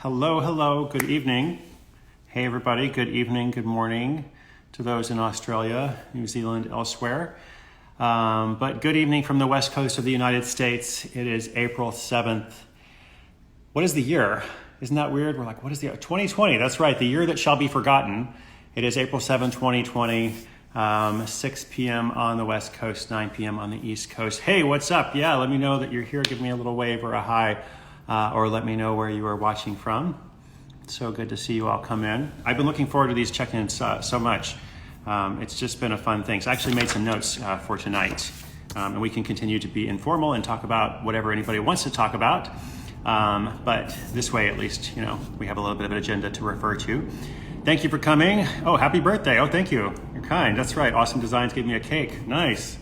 Hello, good evening. Hey everybody, good evening, good morning to those in Australia, New Zealand, elsewhere. But good evening from the west coast of the United States. It is April 7th. What is the year? Isn't that weird? We're like, what is the year? 2020, that's right, the year that shall be forgotten. It is April 7th, 2020, 6 p.m. on the west coast, 9 p.m. on the east coast. Hey, what's up? Yeah, let me know that you're here. Give me a little wave or a hi. Or let me know where you are watching from. So good to see you all come in. I've been looking forward to these check-ins so much. It's just been a fun thing. So I actually made some notes for tonight. And we can continue to be informal and talk about whatever anybody wants to talk about. But this way, at least, we have a little bit of an agenda to refer to. Thank you for coming. Oh, happy birthday. Oh, thank you. You're kind. That's right. Awesome Designs gave me a cake. Nice.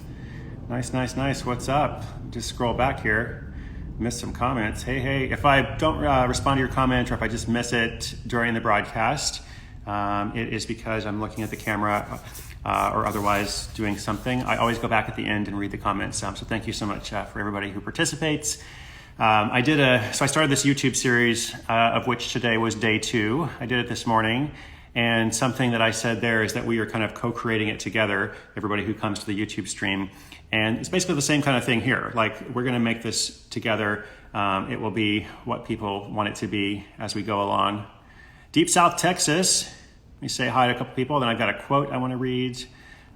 Nice. What's up? Just scroll back here. Missed some comments. Hey. If I don't respond to your comment or if I just miss it during the broadcast, it is because I'm looking at the camera or otherwise doing something. I always go back at the end and read the comments. So thank you so much for everybody who participates. I started this YouTube series of which today was day 2. I did it this morning. And something that I said there is that we are kind of co-creating it together, everybody who comes to the YouTube stream. And it's basically the same kind of thing here. Like, we're going to make this together. It will be what people want it to be as we go along. Deep South Texas. Let me say hi to a couple people. Then I've got a quote I want to read,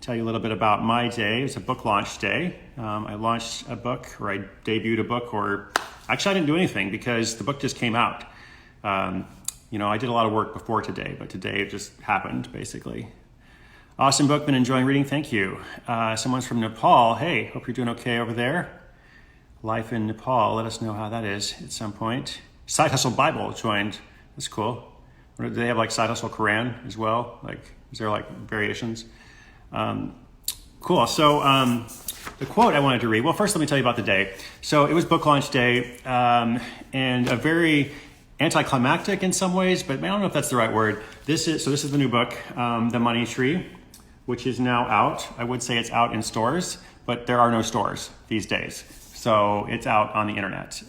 tell you a little bit about my day. It's a book launch day. I launched a book, or I debuted a book, or actually I didn't do anything because the book just came out. I did a lot of work before today, but today it just happened, basically. Awesome book, been enjoying reading, thank you. Someone's from Nepal. Hey, hope you're doing okay over there. Life in Nepal, let us know how that is at some point. Side Hustle Bible joined, that's cool. Do they have like Side Hustle Quran as well? Is there variations? Cool, so the quote I wanted to read, well, first let me tell you about the day. So it was book launch day, and a very anticlimactic in some ways, but I don't know if that's the right word. This is the new book, The Money Tree, which is now out. I would say it's out in stores, but there are no stores these days. So it's out on the internet.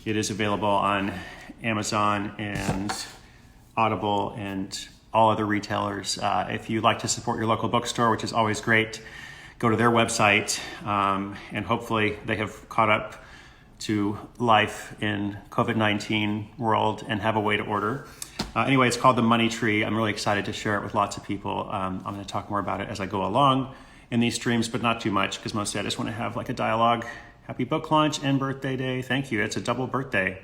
It is available on Amazon and Audible and all other retailers. If you'd like to support your local bookstore, which is always great, go to their website, and hopefully they have caught up to life in COVID-19 world and have a way to order. Anyway, it's called The Money Tree. I'm really excited to share it with lots of people. I'm going to talk more about it as I go along in these streams, but not too much because mostly I just want to have a dialogue. Happy book launch and birthday day. Thank you. It's a double birthday.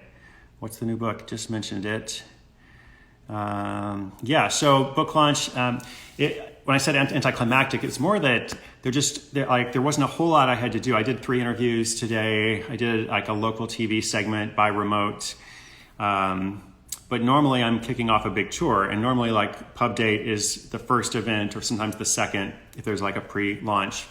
What's the new book? Just mentioned it. So book launch. When I said anticlimactic, it's more that there wasn't a whole lot I had to do. I did 3 interviews today. I did a local TV segment by remote. But normally I'm kicking off a big tour, and normally pub date is the first event or sometimes the second if there's a pre-launch.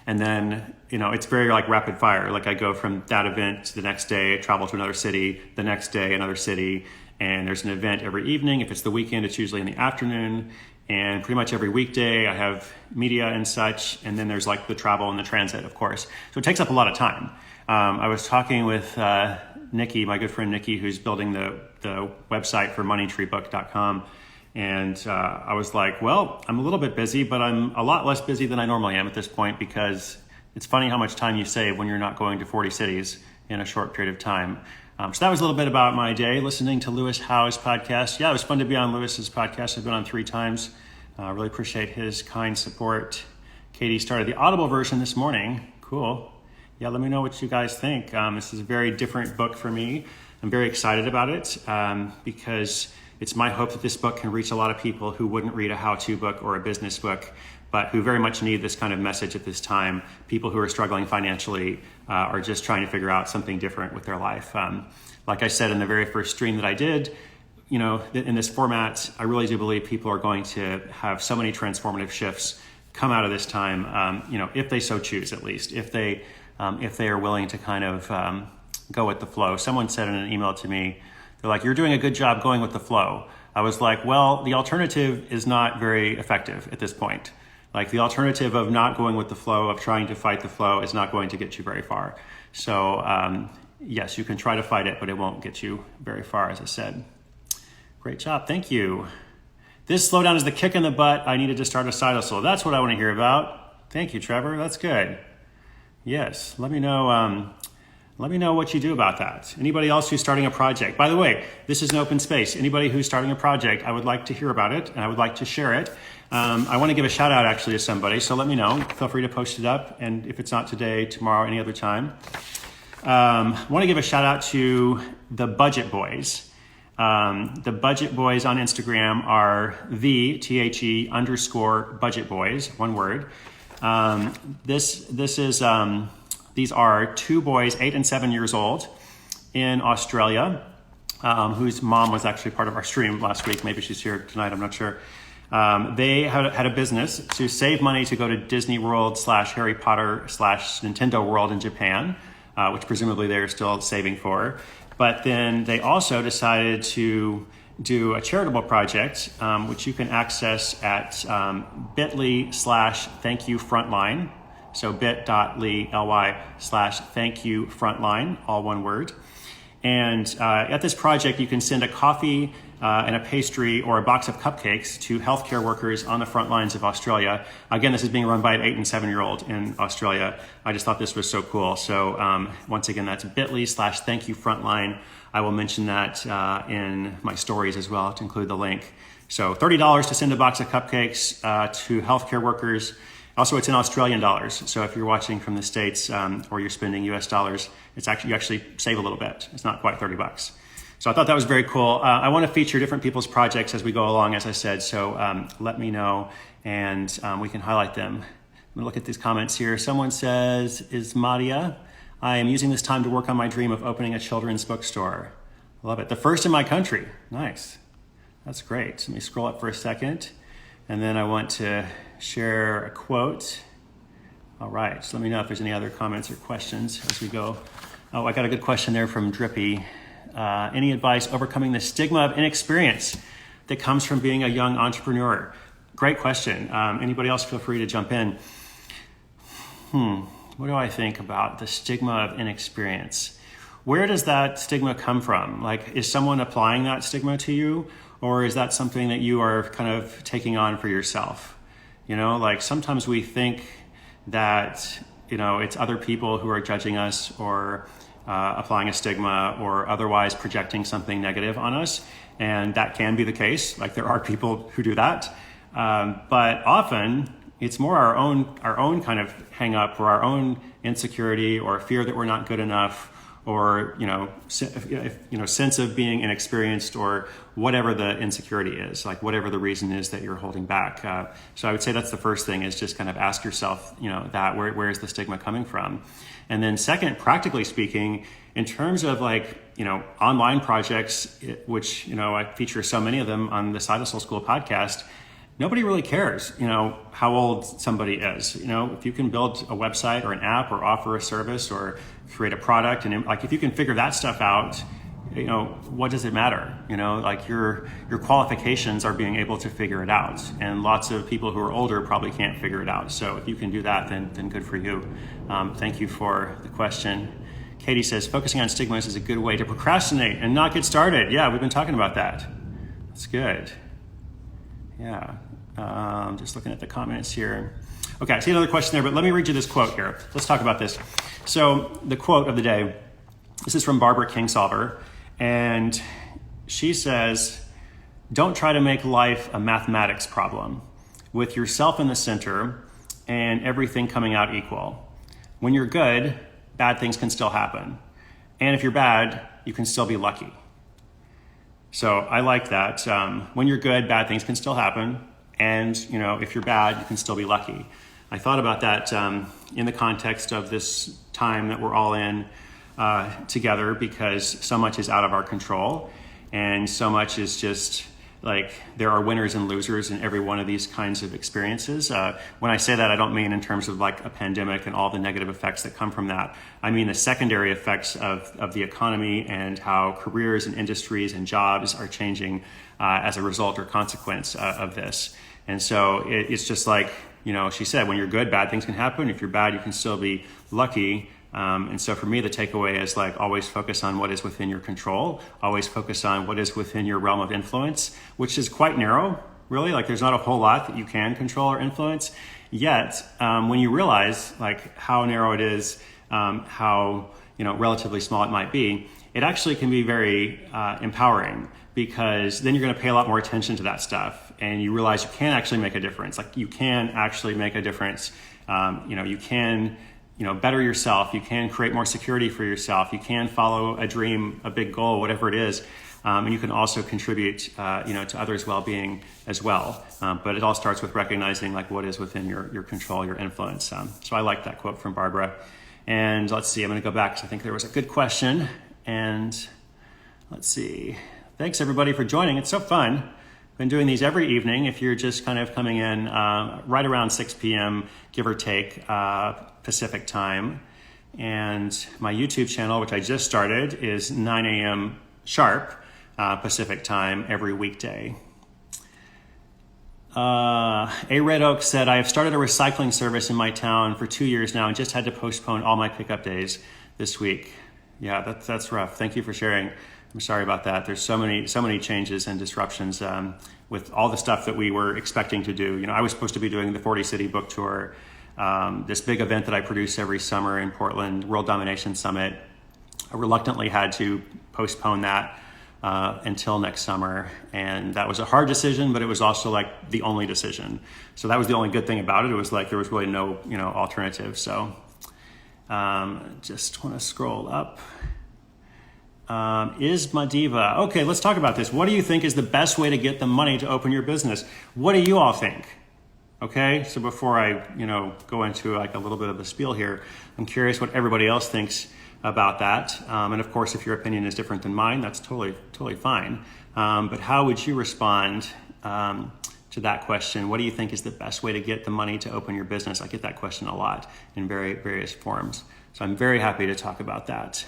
And then, it's very rapid fire. I go from that event to the next day, travel to another city, the next day, another city. And there's an event every evening. If it's the weekend, it's usually in the afternoon. And pretty much every weekday, I have media and such. And then there's the travel and the transit, of course. So it takes up a lot of time. I was talking with Nikki, my good friend Nikki, who's building the website for moneytreebook.com. And I was like, well, I'm a little bit busy, but I'm a lot less busy than I normally am at this point because it's funny how much time you save when you're not going to 40 cities in a short period of time. So that was a little bit about my day, listening to Lewis Howe's podcast. Yeah, it was fun to be on Lewis's podcast. I've been on 3 times. I really appreciate his kind support. Katie started the Audible version this morning. Cool. Yeah, let me know what you guys think. This is a very different book for me. I'm very excited about it because it's my hope that this book can reach a lot of people who wouldn't read a how-to book or a business book, but who very much need this kind of message at this time. People who are struggling financially are just trying to figure out something different with their life. Like I said in the very first stream that I did, in this format, I really do believe people are going to have so many transformative shifts come out of this time, if they so choose, at least, if they are willing to kind of go with the flow. Someone said in an email to me, they're like, you're doing a good job going with the flow. I was like, well, the alternative is not very effective at this point. The alternative of not going with the flow, of trying to fight the flow, is not going to get you very far. So yes, you can try to fight it, but it won't get you very far, as I said. Great job. Thank you. This slowdown is the kick in the butt. I needed to start a side hustle. That's what I want to hear about. Thank you, Trevor. That's good. Yes. Let me know what you do about that. Anybody else who's starting a project? By the way, this is an open space. Anybody who's starting a project, I would like to hear about it, and I would like to share it. I want to give a shout out actually to somebody, so let me know. Feel free to post it up, and if it's not today, tomorrow, any other time. I want to give a shout out to the Budget Boys. The Budget Boys on Instagram are _Budget Boys, one word. These are two boys, 8 and 7 years old, in Australia, whose mom was actually part of our stream last week. Maybe she's here tonight, I'm not sure. They had a business to save money to go to Disney World / Harry Potter / Nintendo World in Japan, which presumably they're still saving for. But then they also decided to do a charitable project, which you can access at bit.ly/thankyoufrontline. So bit.ly/thankyoufrontline, all one word. And at this project, you can send a coffee and a pastry or a box of cupcakes to healthcare workers on the front lines of Australia. Again, this is being run by an 8 and 7 year old in Australia. I just thought this was so cool. So once again, that's bit.ly/thankyoufrontline. I will mention that in my stories as well to include the link. So $30 to send a box of cupcakes to healthcare workers. Also, it's in Australian dollars. So if you're watching from the States or you're spending US dollars, you actually save a little bit. It's not quite $30. So I thought that was very cool. I want to feature different people's projects as we go along, as I said. So let me know and we can highlight them. I'm going to look at these comments here. Someone says, Ismadia, I am using this time to work on my dream of opening a children's bookstore. Love it. The first in my country. Nice. That's great. Let me scroll up for a second. And then I want to share a quote. All right, so let me know if there's any other comments or questions as we go. Oh, I got a good question there from Drippy. Any advice overcoming the stigma of inexperience that comes from being a young entrepreneur? Great question. Anybody else feel free to jump in. What do I think about the stigma of inexperience? Where does that stigma come from? Like, is someone applying that stigma to you? Or is that something that you are kind of taking on for yourself? You know, like sometimes we think that, it's other people who are judging us or applying a stigma or otherwise projecting something negative on us. And that can be the case. Like there are people who do that. But often it's more our own kind of hang up or our own insecurity or fear that we're not good enough or, sense of being inexperienced or whatever the insecurity is, like whatever the reason is that you're holding back. So I would say that's the first thing is just kind of ask yourself, that where is the stigma coming from? And then second, practically speaking, in terms of online projects, which, I feature so many of them on the Side Hustle School podcast, nobody really cares, how old somebody is. If you can build a website or an app or offer a service or create a product, and if you can figure that stuff out, what does it matter? Your qualifications are being able to figure it out. And lots of people who are older probably can't figure it out. So if you can do that, then good for you. Thank you for the question. Katie says, focusing on stigmas is a good way to procrastinate and not get started. Yeah, we've been talking about that. That's good. Yeah, just looking at the comments here. Okay, I see another question there, but let me read you this quote here. Let's talk about this. So the quote of the day, this is from Barbara Kingsolver, and she says, don't try to make life a mathematics problem with yourself in the center and everything coming out equal. When you're good, bad things can still happen. And if you're bad, you can still be lucky. So I like that. When you're good, bad things can still happen. And, if you're bad, you can still be lucky. I thought about that in the context of this time that we're all in together because so much is out of our control. And so much is just there are winners and losers in every one of these kinds of experiences. When I say that, I don't mean in terms of a pandemic and all the negative effects that come from that. I mean the secondary effects of the economy and how careers and industries and jobs are changing as a result or consequence of this. And so it's just she said, when you're good, bad things can happen. If you're bad, you can still be lucky. And so for me, the takeaway is like always focus on what is within your control, always focus on what is within your realm of influence, which is quite narrow, really. Like there's not a whole lot that you can control or influence. Yet, when you realize like how narrow it is, how relatively small it might be, it actually can be very empowering, because then you're going to pay a lot more attention to that stuff, and you realize you can actually make a difference. Like you can actually make a difference. You can better yourself. You can create more security for yourself. You can follow a dream, a big goal, whatever it is. And you can also contribute, to others' well-being as well. But it all starts with recognizing like what is within your control, your influence. So I like that quote from Barbara. And let's see, I'm going to go back because I think there was a good question. And let's see. Thanks everybody for joining. It's so fun. Been doing these every evening. If you're just kind of coming in right around 6 p.m., give or take, Pacific time. And my YouTube channel, which I just started, is 9 a.m. sharp Pacific time every weekday. A Red Oak said, I have started a recycling service in my town for 2 years now and just had to postpone all my pickup days this week. Yeah, that's rough. Thank you for sharing. I'm sorry about that. There's so many changes and disruptions with all the stuff that we were expecting to do. I was supposed to be doing the 40 City Book Tour, this big event that I produce every summer in Portland, World Domination Summit. I reluctantly had to postpone that until next summer. And that was a hard decision, but it was also like the only decision. So that was the only good thing about it. It was like there was really no, alternative. So just want to scroll up. Is Madiva. Okay, let's talk about this. What do you think is the best way to get the money to open your business? What do you all think? Okay, so before I, go into like a little bit of a spiel here, I'm curious what everybody else thinks about that. And of course, if your opinion is different than mine, that's totally fine. But how would you respond to that question? What do you think is the best way to get the money to open your business? I get that question a lot in various forms. So I'm very happy to talk about that.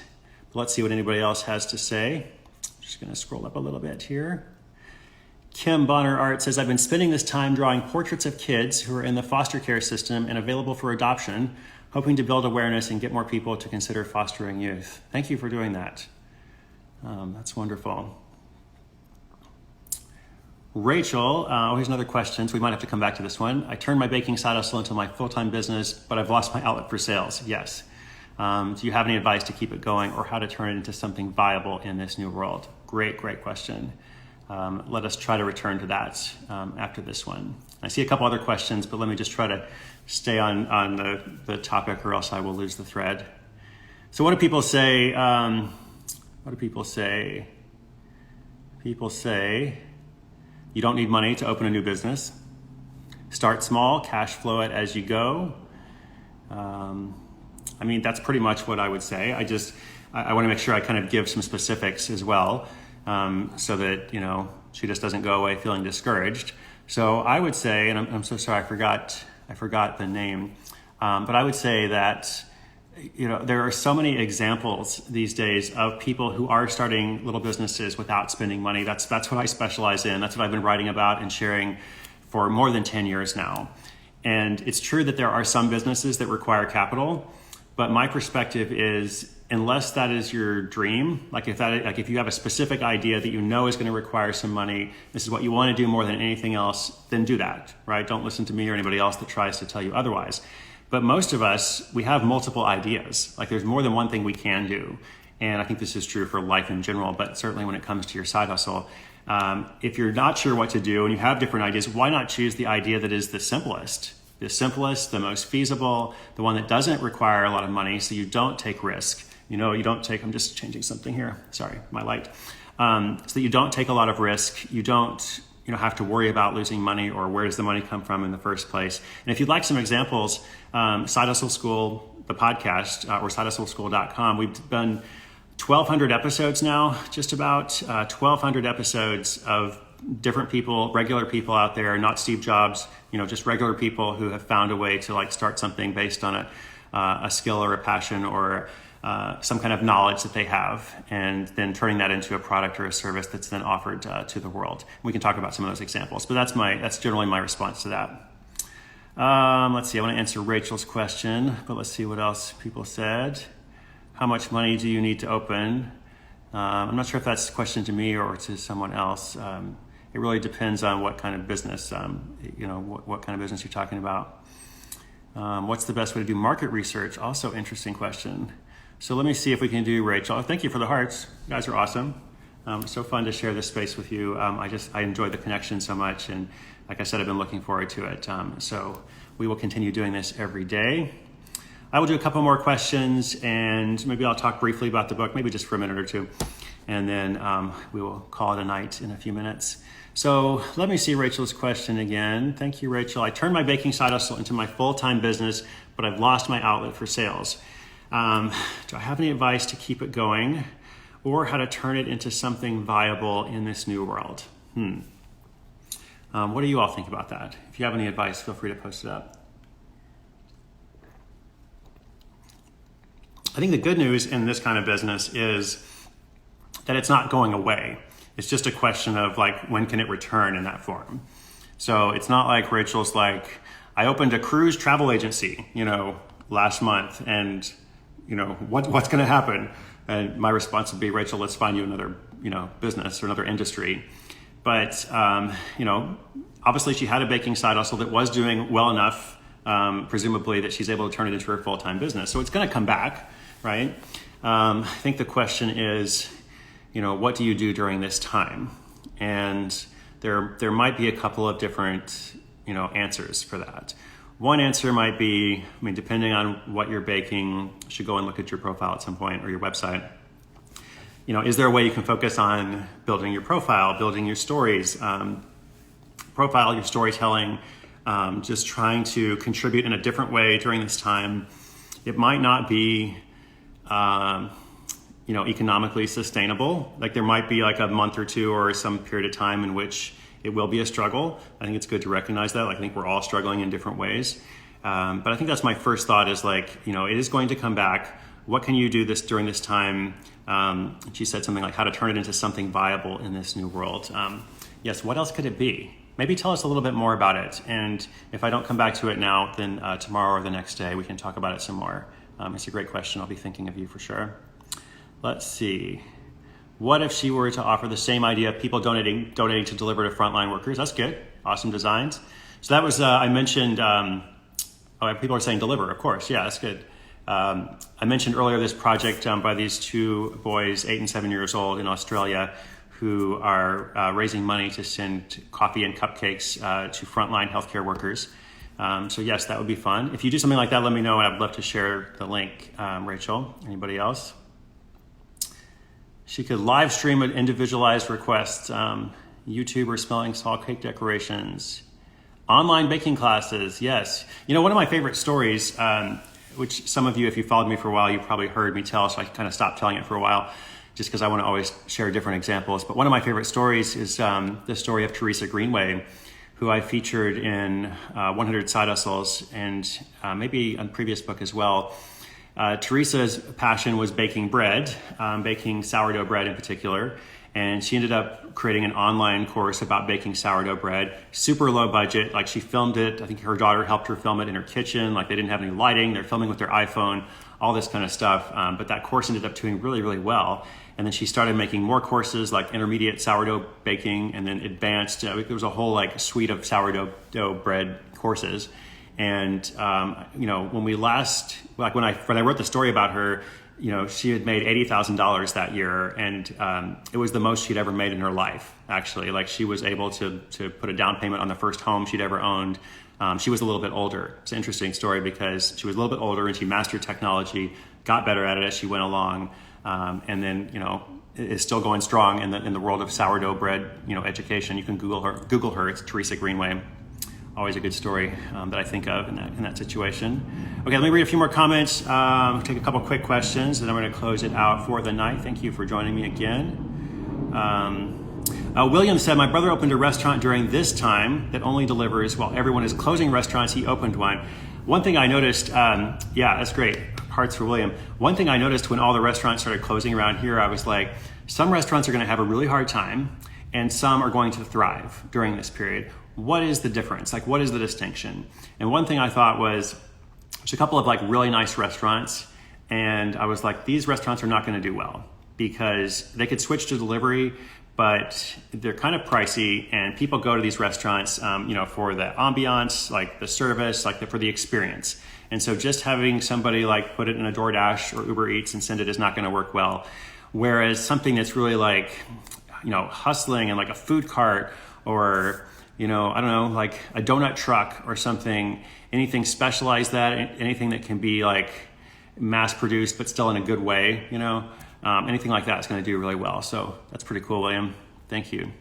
But let's see what anybody else has to say. Just going to scroll up a little bit here. Kim Bonner Art says, I've been spending this time drawing portraits of kids who are in the foster care system and available for adoption, hoping to build awareness and get more people to consider fostering youth. Thank you for doing that. That's wonderful. Rachel, here's another question, so we might have to come back to this one. I turned my baking side hustle into my full-time business, but I've lost my outlet for sales. Yes. Do you have any advice to keep it going or how to turn it into something viable in this new world? Great question. Let us try to return to that after this one. I see a couple other questions, but let me just try to stay on the topic or else I will lose the thread. So what do people say? People say you don't need money to open a new business. Start small, cash flow it as you go. That's pretty much what I would say. I want to make sure I kind of give some specifics as well, so that, she just doesn't go away feeling discouraged. So I would say, and I'm so sorry, I forgot the name, but I would say that, there are so many examples these days of people who are starting little businesses without spending money. That's what I specialize in. That's what I've been writing about and sharing for more than 10 years now. And it's true that there are some businesses that require capital, but my perspective is, unless that is your dream, if you have a specific idea that is going to require some money, this is what you want to do more than anything else, then do that, right? Don't listen to me or anybody else that tries to tell you otherwise. But most of us, we have multiple ideas. Like there's more than one thing we can do. And I think this is true for life in general, but certainly when it comes to your side hustle, if you're not sure what to do and you have different ideas, why not choose the idea that is the simplest, the most feasible, the one that doesn't require a lot of money, so you don't take risk. I'm just changing something here. Sorry, my light. So that you don't take a lot of risk. You don't, have to worry about losing money or where does the money come from in the first place. And if you'd like some examples, Side Hustle School, the podcast, or sidehustleschool.com, we've done 1,200 episodes now, just about 1,200 episodes of different people, regular people out there, not Steve Jobs, just regular people who have found a way to start something based on a skill or a passion or some kind of knowledge that they have, and then turning that into a product or a service that's then offered to the world. We can talk about some of those examples, but that's generally my response to that. Let's see, I want to answer Rachel's question, but let's see what else people said. how much money do you need to open? I'm not sure if that's a question to me or to someone else. It really depends on what kind of business, what kind of business you're talking about. What's the best way to do market research? Also interesting question. So let me see if we can do Rachel. Thank you for the hearts. You guys are awesome. So fun to share this space with you. I enjoy the connection so much. And like I said, I've been looking forward to it. So we will continue doing this every day. I will do a couple more questions and maybe I'll talk briefly about the book, maybe just for a minute or two. And then we will call it a night in a few minutes. So let me see Rachel's question again. Thank you, Rachel. I turned my baking side hustle into my full-time business, but I've lost my outlet for sales. Do I have any advice to keep it going or how to turn it into something viable in this new world? What do you all think about that? If you have any advice, feel free to post it up. I think the good news in this kind of business is that it's not going away. It's just a question of like, when can it return in that form? So it's not like Rachel's like, I opened a cruise travel agency, last month and, what's going to happen? And my response would be, Rachel, let's find you another, business or another industry. But, obviously she had a baking side hustle that was doing well enough, presumably that she's able to turn it into her full-time business. So it's going to come back, right? I think the question is, what do you do during this time? And there might be a couple of different, answers for that. One answer might be, depending on what you're baking, you should go and look at your profile at some point or your website. Is there a way you can focus on building your profile, building your stories, profile your storytelling, just trying to contribute in a different way during this time? It might not be, economically sustainable. Like there might be like a month or two or some period of time in which it will be a struggle. I think it's good to recognize that. Like I think we're all struggling in different ways. But I think that's my first thought is like, it is going to come back. What can you do during this time? She said something like how to turn it into something viable in this new world. Yes, what else could it be? Maybe tell us a little bit more about it. And if I don't come back to it now, then tomorrow or the next day, we can talk about it some more. It's a great question. I'll be thinking of you for sure. Let's see. What if she were to offer the same idea of people donating to deliver to frontline workers? That's good. Awesome designs. So that was, I mentioned, people are saying deliver, of course. Yeah, that's good. I mentioned earlier this project by these two boys, 8 and 7 years old in Australia, who are raising money to send coffee and cupcakes to frontline healthcare workers. So yes, that would be fun. If you do something like that, let me know and I'd love to share the link, Rachel. Anybody else? She could live stream with individualized requests, YouTube or smelling salt cake decorations, online baking classes. Yes. One of my favorite stories, which some of you, if you followed me for a while, you probably heard me tell, so I kind of stopped telling it for a while just because I want to always share different examples. But one of my favorite stories is the story of Teresa Greenway, who I featured in 100 Side Hustles and maybe on a previous book as well. Teresa's passion was baking bread, baking sourdough bread in particular. And she ended up creating an online course about baking sourdough bread, super low budget. Like she filmed it. I think her daughter helped her film it in her kitchen. Like they didn't have any lighting. They're filming with their iPhone, all this kind of stuff. But that course ended up doing really, really well. And then she started making more courses like intermediate sourdough baking and then advanced. There was a whole like suite of sourdough bread courses. And, when I wrote the story about her, she had made $80,000 that year. And it was the most she'd ever made in her life, actually. Like she was able to put a down payment on the first home she'd ever owned. She was a little bit older. It's an interesting story because she was a little bit older and she mastered technology, got better at it as she went along. And then, is still going strong in the world of sourdough bread, education. You can Google her. It's Teresa Greenway. Always a good story that I think of in that situation. Okay, let me read a few more comments. Take a couple quick questions, and I'm going to close it out for the night. Thank you for joining me again. William said, my brother opened a restaurant during this time that only delivers while everyone is closing restaurants. He opened one. One thing I noticed, yeah, that's great. Hearts for William. One thing I noticed when all the restaurants started closing around here, I was like, some restaurants are going to have a really hard time, and some are going to thrive during this period. What is the difference? Like, what is the distinction? And one thing I thought was, there's a couple of like really nice restaurants And I was like, these restaurants are not going to do well because they could switch to delivery, but they're kind of pricey, and people go to these restaurants, for the ambiance, like the service, for the experience. And so just having somebody like put it in a DoorDash or Uber Eats and send it is not going to work well. Whereas something that's really like, hustling and like a food cart or, I don't know, like a donut truck or something, anything specialized anything that can be like mass produced but still in a good way, anything like that is going to do really well. So that's pretty cool, William. Thank you.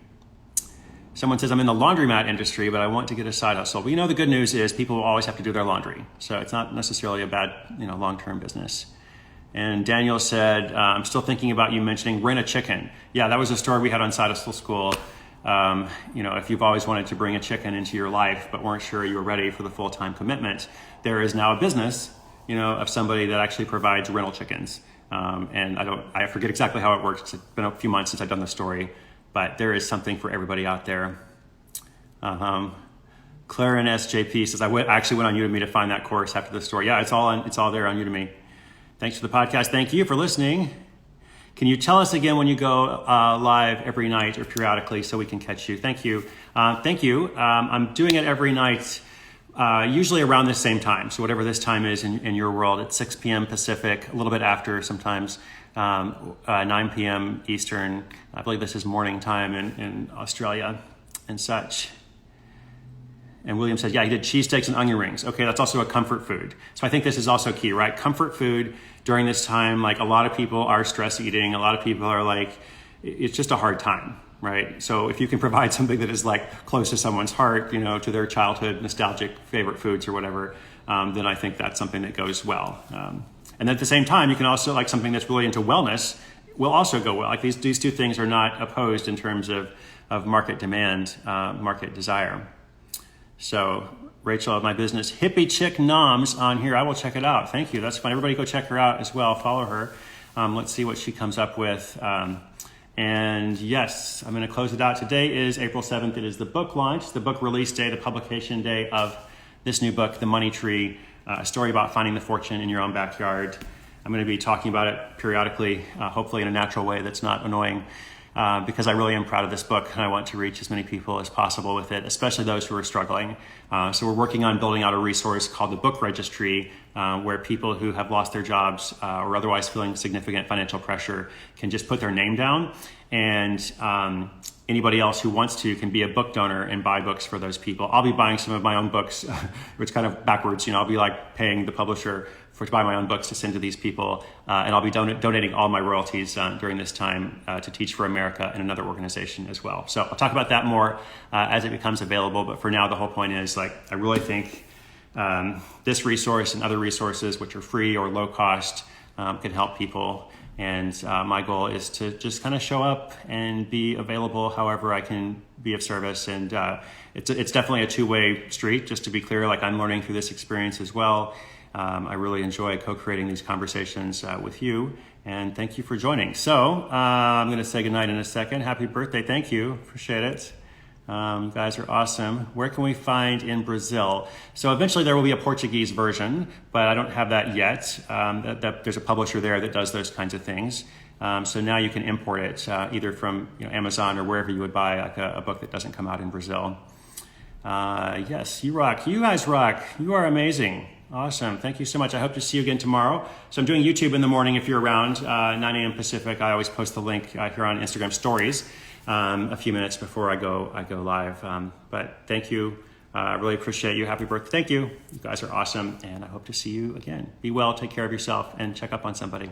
Someone says, I'm in the laundromat industry, but I want to get a side hustle. Well, the good news is people will always have to do their laundry. So it's not necessarily a bad, long-term business. And Daniel said, I'm still thinking about you mentioning rent a chicken. Yeah, that was a story we had on Side Hustle School. If you've always wanted to bring a chicken into your life, but weren't sure you were ready for the full-time commitment, there is now a business, of somebody that actually provides rental chickens. And I forget exactly how it works. It's been a few months since I've done the story. But there is something for everybody out there. Claire and SJP says, I actually went on Udemy to find that course after the story. Yeah, it's all there on Udemy. Thanks for the podcast. Thank you for listening. Can you tell us again when you go live every night or periodically so we can catch you? Thank you. Thank you. I'm doing it every night, usually around the same time. So whatever this time is in your world, it's 6 p.m. Pacific, a little bit after sometimes. 9 p.m. Eastern. I believe this is morning time in Australia and such. And William said, yeah, he did cheesesteaks and onion rings. Okay, that's also a comfort food. So I think this is also key, right? Comfort food during this time, like a lot of people are stress eating. A lot of people are like, it's just a hard time, right? So if you can provide something that is like close to someone's heart, to their childhood nostalgic favorite foods or whatever, then I think that's something that goes well. And at the same time, you can also, like something that's really into wellness will also go well. Like these two things are not opposed in terms of market demand, market desire. So Rachel of my business, Hippie Chick Noms on here. I will check it out. Thank you. That's fun. Everybody go check her out as well. Follow her. Let's see what she comes up with. And yes, I'm going to close it out. Today is April 7th. It is the book launch, the book release day, the publication day of this new book, The Money Tree. A story about finding the fortune in your own backyard. I'm going to be talking about it periodically, hopefully in a natural way that's not annoying, because I really am proud of this book and I want to reach as many people as possible with it, especially those who are struggling. So we're working on building out a resource called the Book Registry, where people who have lost their jobs or otherwise feeling significant financial pressure can just put their name down, and anybody else who wants to can be a book donor and buy books for those people. I'll be buying some of my own books, which kind of backwards, I'll be like paying the publisher to buy my own books to send to these people. And I'll be donating all my royalties during this time to Teach for America and another organization as well. So I'll talk about that more as it becomes available. But for now, the whole point is I really think this resource and other resources, which are free or low cost, can help people. And my goal is to just kind of show up and be available however I can be of service. And it's definitely a two-way street, just to be clear. I'm learning through this experience as well. I really enjoy co-creating these conversations with you. And thank you for joining. So I'm going to say goodnight in a second. Happy birthday. Thank you. Appreciate it. You guys are awesome. Where can we find in Brazil? So eventually there will be a Portuguese version, but I don't have that yet. There's a publisher there that does those kinds of things. So now you can import it either from Amazon or wherever you would buy a book that doesn't come out in Brazil. Yes, you rock. You guys rock. You are amazing. Awesome. Thank you so much. I hope to see you again tomorrow. So I'm doing YouTube in the morning if you're around, 9 a.m. Pacific. I always post the link here on Instagram Stories a few minutes before I go live. But thank you. I really appreciate you. Happy birthday. Thank you. You guys are awesome. And I hope to see you again. Be well, take care of yourself, and check up on somebody.